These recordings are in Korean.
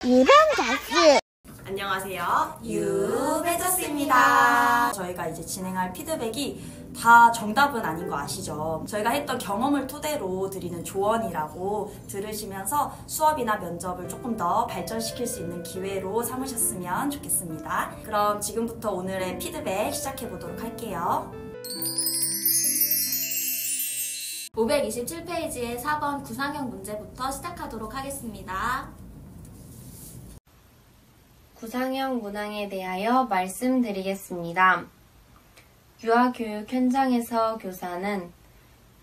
유벤자스. 안녕하세요, 유벤자스입니다. 저희가 이제 진행할 피드백이 다 정답은 아닌 거 아시죠? 저희가 했던 경험을 토대로 드리는 조언이라고 들으시면서 수업이나 면접을 조금 더 발전시킬 수 있는 기회로 삼으셨으면 좋겠습니다. 그럼 지금부터 오늘의 피드백 시작해 보도록 할게요. 527페이지의 4번 구상형 문제부터 시작하도록 하겠습니다. 구상형 문항에 대하여 말씀드리겠습니다. 유아교육 현장에서 교사는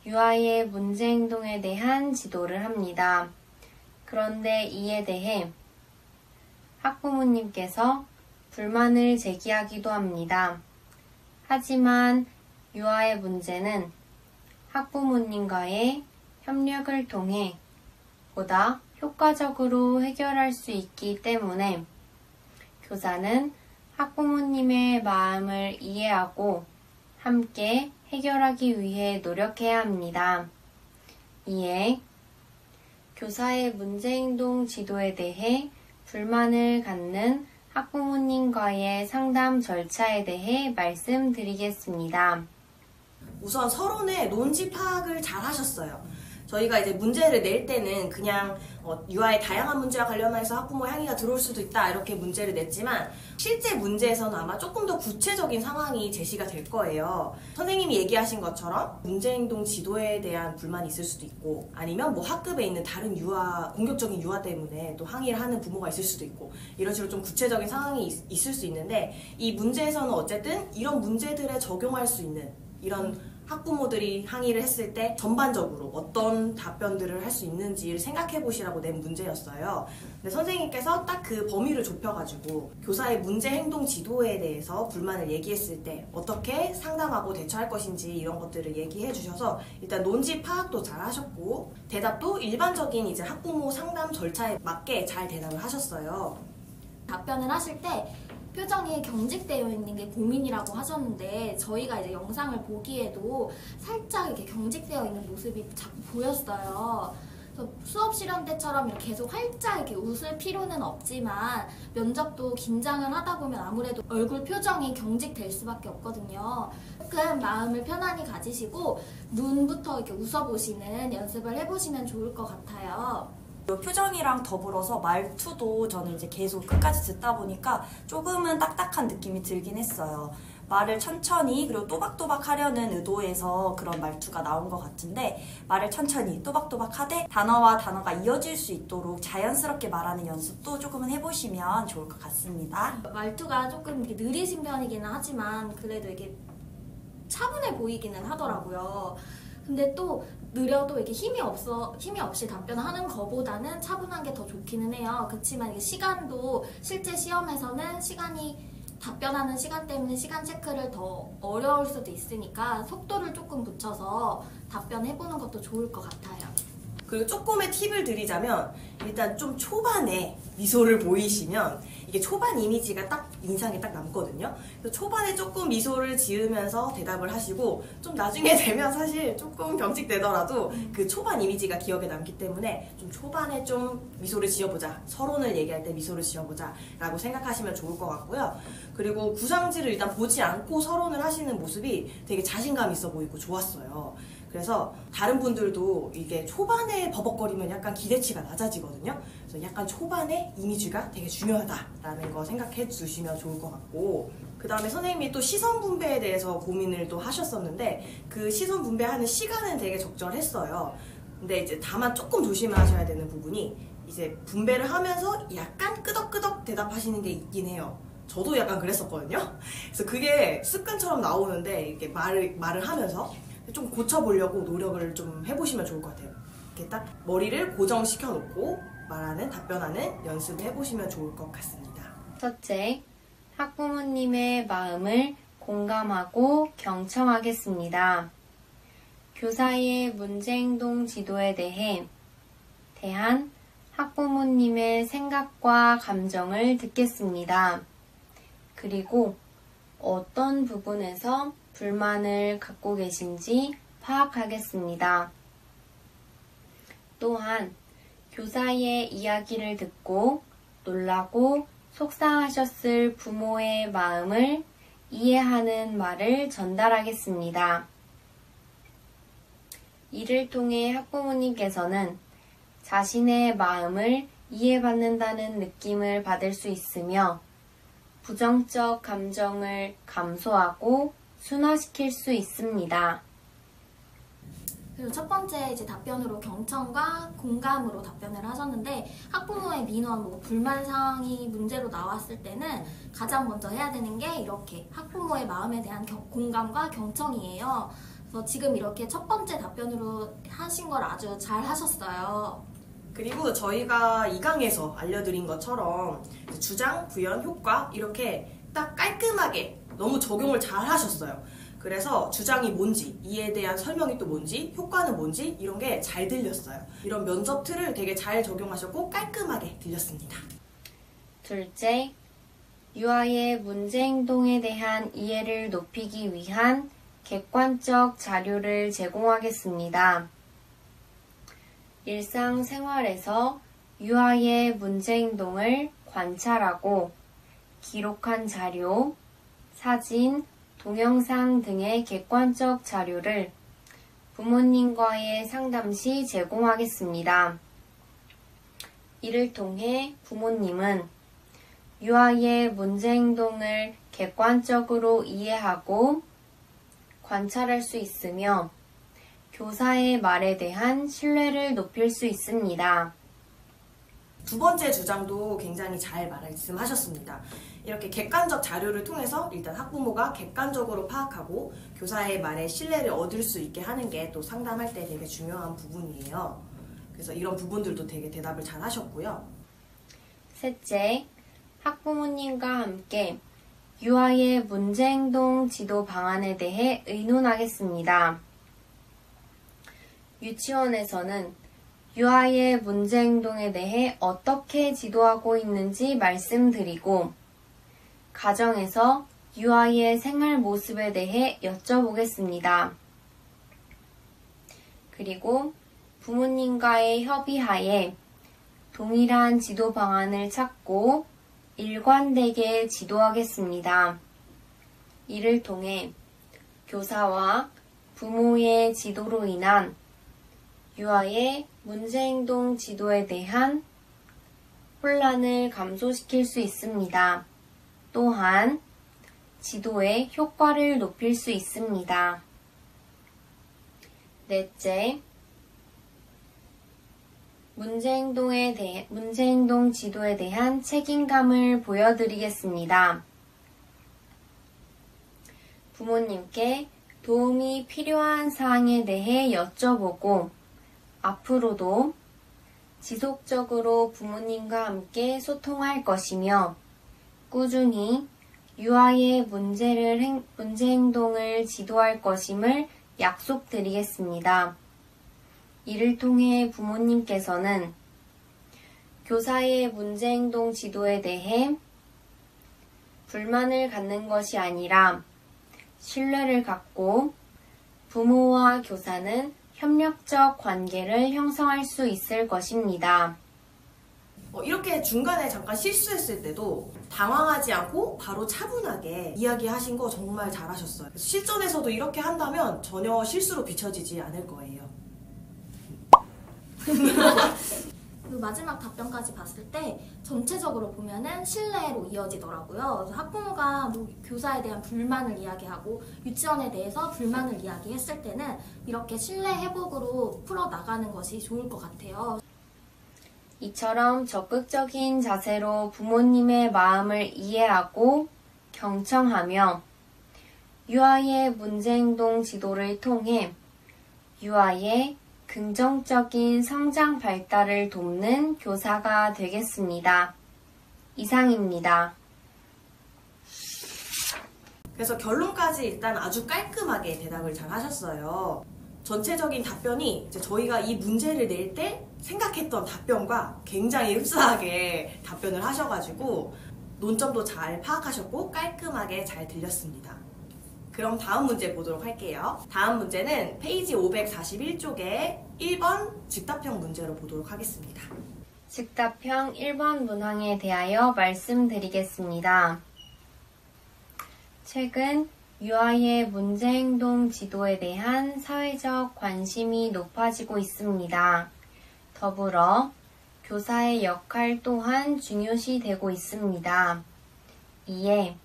유아의 문제 행동에 대한 지도를 합니다. 그런데 이에 대해 학부모님께서 불만을 제기하기도 합니다. 하지만 유아의 문제는 학부모님과의 협력을 통해 보다 효과적으로 해결할 수 있기 때문에 교사는 학부모님의 마음을 이해하고 함께 해결하기 위해 노력해야 합니다. 이에 교사의 문제행동 지도에 대해 불만을 갖는 학부모님과의 상담 절차에 대해 말씀드리겠습니다. 우선 서론의 논지 파악을 잘 하셨어요. 저희가 이제 문제를 낼 때는 그냥 유아의 다양한 문제와 관련해서 학부모 항의가 들어올 수도 있다 이렇게 문제를 냈지만 실제 문제에서는 아마 조금 더 구체적인 상황이 제시가 될 거예요. 선생님이 얘기하신 것처럼 문제행동 지도에 대한 불만이 있을 수도 있고 아니면 뭐 학급에 있는 다른 유아, 공격적인 유아 때문에 또 항의를 하는 부모가 있을 수도 있고 이런 식으로 좀 구체적인 상황이 있을 수 있는데 이 문제에서는 어쨌든 이런 문제들에 적용할 수 있는 이런 학부모들이 항의를 했을 때 전반적으로 어떤 답변들을 할 수 있는지를 생각해 보시라고 낸 문제였어요. 근데 선생님께서 딱 그 범위를 좁혀가지고 교사의 문제 행동 지도에 대해서 불만을 얘기했을 때 어떻게 상담하고 대처할 것인지 이런 것들을 얘기해 주셔서 일단 논지 파악도 잘 하셨고 대답도 일반적인 이제 학부모 상담 절차에 맞게 잘 대답을 하셨어요. 답변을 하실 때 표정이 경직되어 있는 게 고민이라고 하셨는데 저희가 이제 영상을 보기에도 살짝 이렇게 경직되어 있는 모습이 자꾸 보였어요. 그래서 수업 실현 때처럼 이렇게 계속 활짝 이렇게 웃을 필요는 없지만 면접도 긴장을 하다 보면 아무래도 얼굴 표정이 경직될 수밖에 없거든요. 조금 마음을 편안히 가지시고 눈부터 이렇게 웃어보시는 연습을 해보시면 좋을 것 같아요. 표정이랑 더불어서 말투도 저는 이제 계속 끝까지 듣다 보니까 조금은 딱딱한 느낌이 들긴 했어요. 말을 천천히 그리고 또박또박 하려는 의도에서 그런 말투가 나온 것 같은데 말을 천천히 또박또박 하되 단어와 단어가 이어질 수 있도록 자연스럽게 말하는 연습도 조금은 해보시면 좋을 것 같습니다. 말투가 조금 이렇게 느리신 편이기는 하지만 그래도 이게 차분해 보이기는 하더라고요. 근데 또 느려도 이렇게 힘이 없이 답변을 하는 것보다는 차분한 게 더 좋기는 해요. 그렇지만 이게 시간도 실제 시험에서는 답변하는 시간 때문에 시간 체크를 더 어려울 수도 있으니까 속도를 조금 붙여서 답변해보는 것도 좋을 것 같아요. 그리고 조금의 팁을 드리자면 일단 좀 초반에 미소를 보이시면 이게 초반 이미지가 딱 인상에 딱 남거든요. 그래서 초반에 조금 미소를 지으면서 대답을 하시고 좀 나중에 되면 사실 조금 경직되더라도 그 초반 이미지가 기억에 남기 때문에 좀 초반에 좀 미소를 지어보자, 서론을 얘기할 때 미소를 지어보자 라고 생각하시면 좋을 것 같고요. 그리고 구상지를 일단 보지 않고 서론을 하시는 모습이 되게 자신감 있어 보이고 좋았어요. 그래서 다른 분들도 이게 초반에 버벅거리면 약간 기대치가 낮아지거든요. 그래서 약간 초반에 이미지가 되게 중요하다라는 거 생각해 주시면 좋을 것 같고 그 다음에 선생님이 또 시선 분배에 대해서 고민을 또 하셨었는데 그 시선 분배하는 시간은 되게 적절했어요. 근데 이제 다만 조금 조심하셔야 되는 부분이 이제 분배를 하면서 약간 끄덕끄덕 대답하시는 게 있긴 해요. 저도 약간 그랬었거든요. 그래서 그게 습관처럼 나오는데 이렇게 말을 하면서 좀 고쳐보려고 노력을 좀 해보시면 좋을 것 같아요. 이렇게 딱 머리를 고정시켜 놓고 말하는, 답변하는 연습을 해보시면 좋을 것 같습니다. 첫째, 학부모님의 마음을 공감하고 경청하겠습니다. 교사의 문제행동 지도에 대한 학부모님의 생각과 감정을 듣겠습니다. 그리고 어떤 부분에서 불만을 갖고 계신지 파악하겠습니다. 또한 교사의 이야기를 듣고 놀라고 속상하셨을 부모의 마음을 이해하는 말을 전달하겠습니다. 이를 통해 학부모님께서는 자신의 마음을 이해받는다는 느낌을 받을 수 있으며 부정적 감정을 감소하고 순화시킬 수 있습니다. 그리고 첫 번째 이제 답변으로 경청과 공감으로 답변을 하셨는데 학부모의 민원, 불만 사항이 문제로 나왔을 때는 가장 먼저 해야 되는 게 이렇게 학부모의 마음에 대한 공감과 경청이에요. 그래서 지금 이렇게 첫 번째 답변으로 하신 걸 아주 잘 하셨어요. 그리고 저희가 2강에서 알려드린 것처럼 주장, 구현, 효과 이렇게 딱 깔끔하게 너무 적용을 잘 하셨어요. 그래서 주장이 뭔지, 이에 대한 설명이 또 뭔지, 효과는 뭔지 이런 게 잘 들렸어요. 이런 면접 틀을 되게 잘 적용하셨고 깔끔하게 들렸습니다. 둘째, 유아의 문제 행동에 대한 이해를 높이기 위한 객관적 자료를 제공하겠습니다. 일상생활에서 유아의 문제 행동을 관찰하고 기록한 자료, 사진, 동영상 등의 객관적 자료를 부모님과의 상담 시 제공하겠습니다. 이를 통해 부모님은 유아의 문제 행동을 객관적으로 이해하고 관찰할 수 있으며 교사의 말에 대한 신뢰를 높일 수 있습니다. 두 번째 주장도 굉장히 잘 말씀하셨습니다. 이렇게 객관적 자료를 통해서 일단 학부모가 객관적으로 파악하고 교사의 말에 신뢰를 얻을 수 있게 하는 게 또 상담할 때 되게 중요한 부분이에요. 그래서 이런 부분들도 되게 대답을 잘 하셨고요. 셋째, 학부모님과 함께 유아의 문제행동 지도 방안에 대해 의논하겠습니다. 유치원에서는 유아의 문제행동에 대해 어떻게 지도하고 있는지 말씀드리고 가정에서 유아의 생활 모습에 대해 여쭤보겠습니다. 그리고 부모님과의 협의하에 동일한 지도 방안을 찾고 일관되게 지도하겠습니다. 이를 통해 교사와 부모의 지도로 인한 유아의 문제행동 지도에 대한 혼란을 감소시킬 수 있습니다. 또한 지도의 효과를 높일 수 있습니다. 넷째, 문제행동 지도에 대한 책임감을 보여드리겠습니다. 부모님께 도움이 필요한 사항에 대해 여쭤보고 앞으로도 지속적으로 부모님과 함께 소통할 것이며 꾸준히 유아의 문제 행동을 지도할 것임을 약속드리겠습니다. 이를 통해 부모님께서는 교사의 문제 행동 지도에 대해 불만을 갖는 것이 아니라 신뢰를 갖고 부모와 교사는 협력적 관계를 형성할 수 있을 것입니다. 이렇게 중간에 잠깐 실수했을 때도 당황하지 않고 바로 차분하게 이야기하신 거 정말 잘하셨어요. 실전에서도 이렇게 한다면 전혀 실수로 비춰지지 않을 거예요. 그리고 마지막 답변까지 봤을 때 전체적으로 보면은 신뢰로 이어지더라고요. 그래서 학부모가 교사에 대한 불만을 이야기하고 유치원에 대해서 불만을 이야기했을 때는 이렇게 신뢰 회복으로 풀어나가는 것이 좋을 것 같아요. 이처럼 적극적인 자세로 부모님의 마음을 이해하고 경청하며 유아의 문제행동 지도를 통해 유아의 긍정적인 성장 발달을 돕는 교사가 되겠습니다. 이상입니다. 그래서 결론까지 일단 아주 깔끔하게 대답을 잘 하셨어요. 전체적인 답변이 이제 저희가 이 문제를 낼 때 생각했던 답변과 굉장히 흡사하게 답변을 하셔가지고 논점도 잘 파악하셨고 깔끔하게 잘 들렸습니다. 그럼 다음 문제 보도록 할게요. 다음 문제는 페이지 541쪽에 1번 즉답형 문제로 보도록 하겠습니다. 즉답형 1번 문항에 대하여 말씀드리겠습니다. 최근 유아의 문제행동 지도에 대한 사회적 관심이 높아지고 있습니다. 더불어 교사의 역할 또한 중요시되고 있습니다. 이에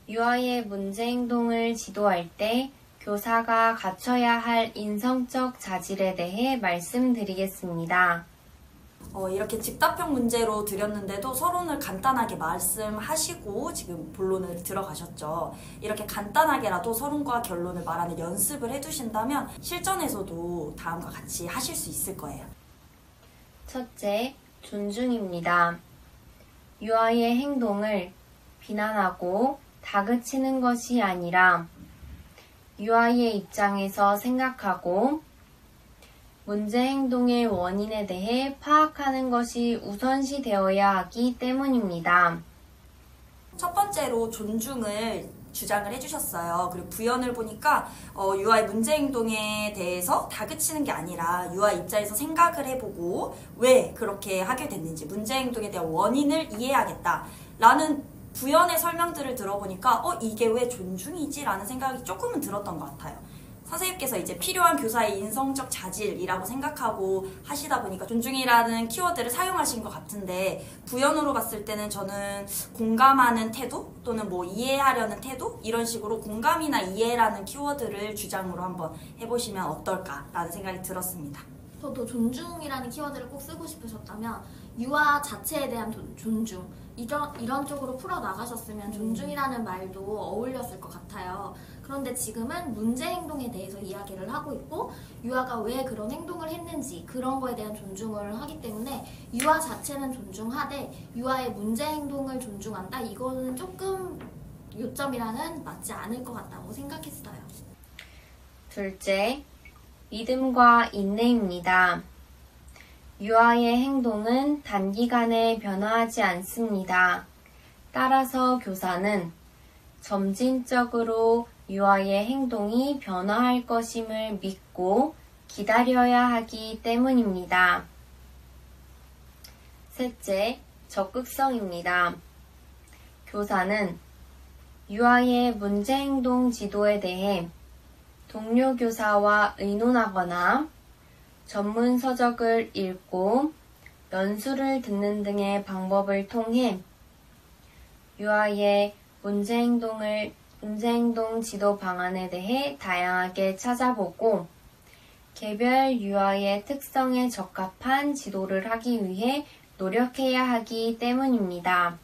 유아의 문제행동을 지도할 때 교사가 갖춰야 할 인성적 자질에 대해 말씀드리겠습니다. 이렇게 즉답형 문제로 드렸는데도 서론을 간단하게 말씀하시고 지금 본론을 들어가셨죠. 이렇게 간단하게라도 서론과 결론을 말하는 연습을 해두신다면 실전에서도 다음과 같이 하실 수 있을 거예요. 첫째, 존중입니다. 유아의 행동을 비난하고 다그치는 것이 아니라 유아의 입장에서 생각하고 문제 행동의 원인에 대해 파악하는 것이 우선시 되어야 하기 때문입니다. 첫 번째로 존중을 주장을 해주셨어요. 그리고 부연을 보니까 유아의 문제 행동에 대해서 다그치는 게 아니라 유아 입장에서 생각을 해보고 왜 그렇게 하게 됐는지 문제 행동에 대한 원인을 이해하겠다라는 부연의 설명들을 들어보니까 이게 왜 존중이지? 라는 생각이 조금은 들었던 것 같아요. 선생님께서 이제 필요한 교사의 인성적 자질이라고 생각하고 하시다 보니까 존중이라는 키워드를 사용하신 것 같은데 부연으로 봤을 때는 저는 공감하는 태도 또는 뭐 이해하려는 태도 이런 식으로 공감이나 이해라는 키워드를 주장으로 한번 해보시면 어떨까라는 생각이 들었습니다. 저도 존중이라는 키워드를 꼭 쓰고 싶으셨다면 유아 자체에 대한 존중 이런 쪽으로 풀어나가셨으면 존중이라는 말도 어울렸을 것 같아요. 그런데 지금은 문제 행동에 대해서 이야기를 하고 있고 유아가 왜 그런 행동을 했는지 그런 거에 대한 존중을 하기 때문에 유아 자체는 존중하되 유아의 문제 행동을 존중한다? 이거는 조금 요점이랑은 맞지 않을 것 같다고 생각했어요. 둘째, 믿음과 인내입니다. 유아의 행동은 단기간에 변화하지 않습니다. 따라서 교사는 점진적으로 유아의 행동이 변화할 것임을 믿고 기다려야 하기 때문입니다. 셋째, 적극성입니다. 교사는 유아의 문제행동 지도에 대해 동료 교사와 의논하거나 전문 서적을 읽고 연수를 듣는 등의 방법을 통해 유아의 문제행동 지도 방안에 대해 다양하게 찾아보고 개별 유아의 특성에 적합한 지도를 하기 위해 노력해야 하기 때문입니다.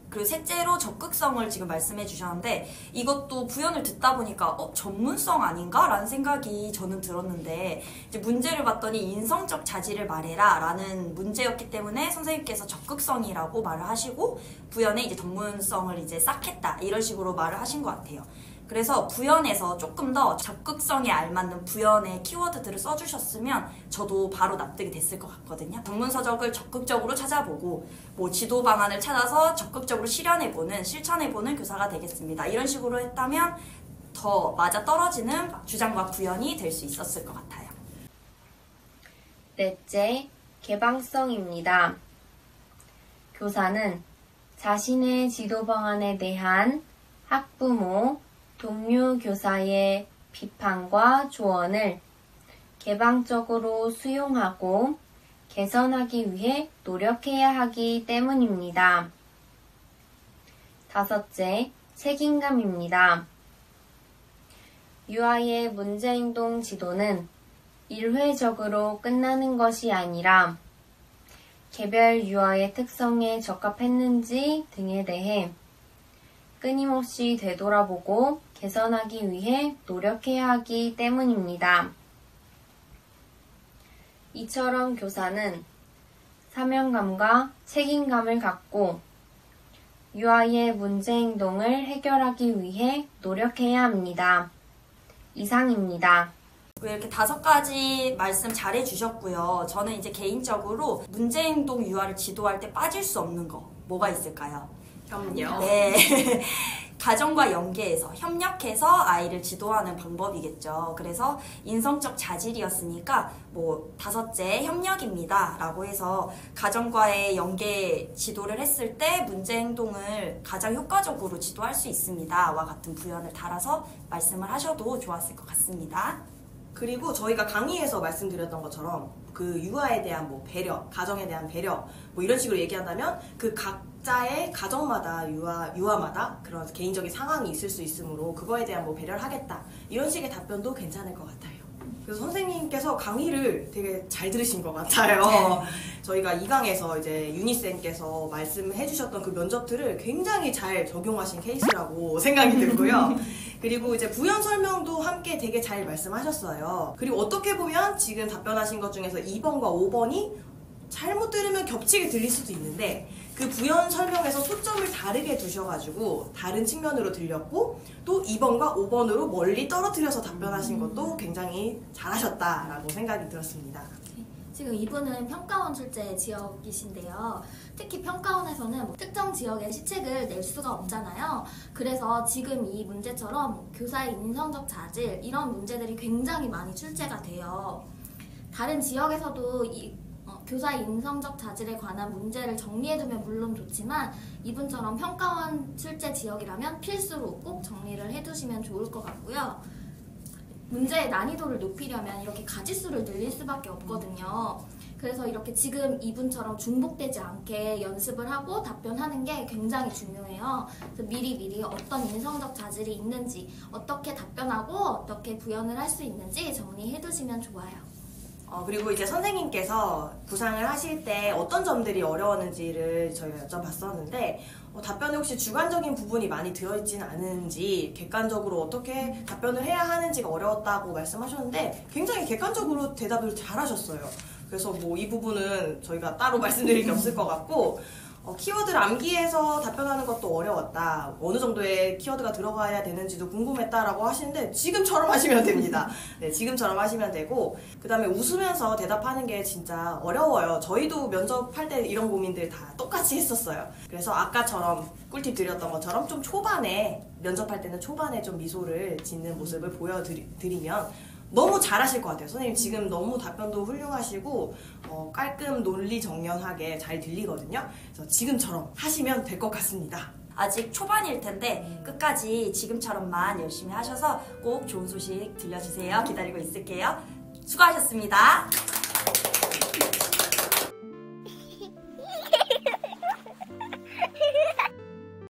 그리고 셋째로 적극성을 지금 말씀해 주셨는데 이것도 부연을 듣다 보니까 전문성 아닌가? 라는 생각이 저는 들었는데 이제 문제를 봤더니 인성적 자질을 말해라 라는 문제였기 때문에 선생님께서 적극성이라고 말을 하시고 부연에 이제 전문성을 이제 쌓겠다 이런 식으로 말을 하신 것 같아요. 그래서 부연에서 조금 더 적극성에 알맞는 부연의 키워드들을 써주셨으면 저도 바로 납득이 됐을 것 같거든요. 전문 서적을 적극적으로 찾아보고 뭐 지도 방안을 찾아서 적극적으로 실천해보는 교사가 되겠습니다. 이런 식으로 했다면 더 맞아떨어지는 주장과 부연이 될 수 있었을 것 같아요. 넷째, 개방성입니다. 교사는 자신의 지도 방안에 대한 학부모, 동료 교사의 비판과 조언을 개방적으로 수용하고 개선하기 위해 노력해야 하기 때문입니다. 다섯째, 책임감입니다. 유아의 문제행동 지도는 일회적으로 끝나는 것이 아니라 개별 유아의 특성에 적합했는지 등에 대해 끊임없이 되돌아보고 개선하기 위해 노력해야 하기 때문입니다. 이처럼 교사는 사명감과 책임감을 갖고 유아의 문제 행동을 해결하기 위해 노력해야 합니다. 이상입니다. 이렇게 5가지 말씀 잘 해주셨고요. 저는 이제 개인적으로 문제행동 유아를 지도할 때 빠질 수 없는 거 뭐가 있을까요? 그럼요. 네. 가정과 연계해서 협력해서 아이를 지도하는 방법이겠죠. 그래서 인성적 자질이었으니까 뭐 5째 협력입니다 라고 해서 가정과의 연계 지도를 했을 때 문제 행동을 가장 효과적으로 지도할 수 있습니다 와 같은 부연을 달아서 말씀을 하셔도 좋았을 것 같습니다. 그리고 저희가 강의에서 말씀드렸던 것처럼 그 유아에 대한 뭐 배려, 가정에 대한 배려 뭐 이런 식으로 얘기한다면 그 각자의 가정마다 유아마다 그런 개인적인 상황이 있을 수 있으므로 그거에 대한 뭐 배려를 하겠다 이런 식의 답변도 괜찮을 것 같아요. 그래서 선생님께서 강의를 되게 잘 들으신 것 같아요. 저희가 2강에서 이제 유니쌤께서 말씀해 주셨던 그 면접들을 굉장히 잘 적용하신 케이스라고 생각이 들고요. 그리고 이제 부연 설명도 함께 되게 잘 말씀하셨어요. 그리고 어떻게 보면 지금 답변하신 것 중에서 2번과 5번이 잘못 들으면 겹치게 들릴 수도 있는데 그 부연 설명에서 초점을 다르게 두셔가지고 다른 측면으로 들렸고 또 2번과 5번으로 멀리 떨어뜨려서 답변하신 것도 굉장히 잘하셨다라고 생각이 들었습니다. 지금 이분은 평가원 출제 지역이신데요. 특히 평가원에서는 뭐 특정 지역의 시책을 낼 수가 없잖아요. 그래서 지금 이 문제처럼 교사의 인성적 자질 이런 문제들이 굉장히 많이 출제가 돼요. 다른 지역에서도 교사의 인성적 자질에 관한 문제를 정리해두면 물론 좋지만 이분처럼 평가원 출제 지역이라면 필수로 꼭 정리를 해두시면 좋을 것 같고요. 문제의 난이도를 높이려면 이렇게 가지수를 늘릴 수밖에 없거든요. 그래서 이렇게 지금 이분처럼 중복되지 않게 연습을 하고 답변하는 게 굉장히 중요해요. 그래서 미리 어떤 인성적 자질이 있는지, 어떻게 답변하고 어떻게 부연을 할 수 있는지 정리해두시면 좋아요. 그리고 이제 선생님께서 구상을 하실 때 어떤 점들이 어려웠는지를 저희가 여쭤봤었는데 답변에 혹시 주관적인 부분이 많이 들어있지는 않은지 객관적으로 어떻게 답변을 해야 하는지가 어려웠다고 말씀하셨는데 굉장히 객관적으로 대답을 잘하셨어요. 그래서 뭐 이 부분은 저희가 따로 말씀드릴 게 없을 것 같고 키워드를 암기해서 답변하는 것도 어려웠다. 어느 정도의 키워드가 들어가야 되는지도 궁금했다라고 하시는데 지금처럼 하시면 됩니다. 네, 지금처럼 하시면 되고 그 다음에 웃으면서 대답하는 게 진짜 어려워요. 저희도 면접할 때 이런 고민들 다 똑같이 했었어요. 그래서 아까처럼 꿀팁 드렸던 것처럼 좀 초반에 면접할 때는 초반에 좀 미소를 짓는 모습을 보여드리면 너무 잘하실 것 같아요. 선생님 지금 너무 답변도 훌륭하시고 깔끔 논리정연하게 잘 들리거든요. 그래서 지금처럼 하시면 될 것 같습니다. 아직 초반일 텐데 끝까지 지금처럼만 열심히 하셔서 꼭 좋은 소식 들려주세요. 기다리고 있을게요. 수고하셨습니다.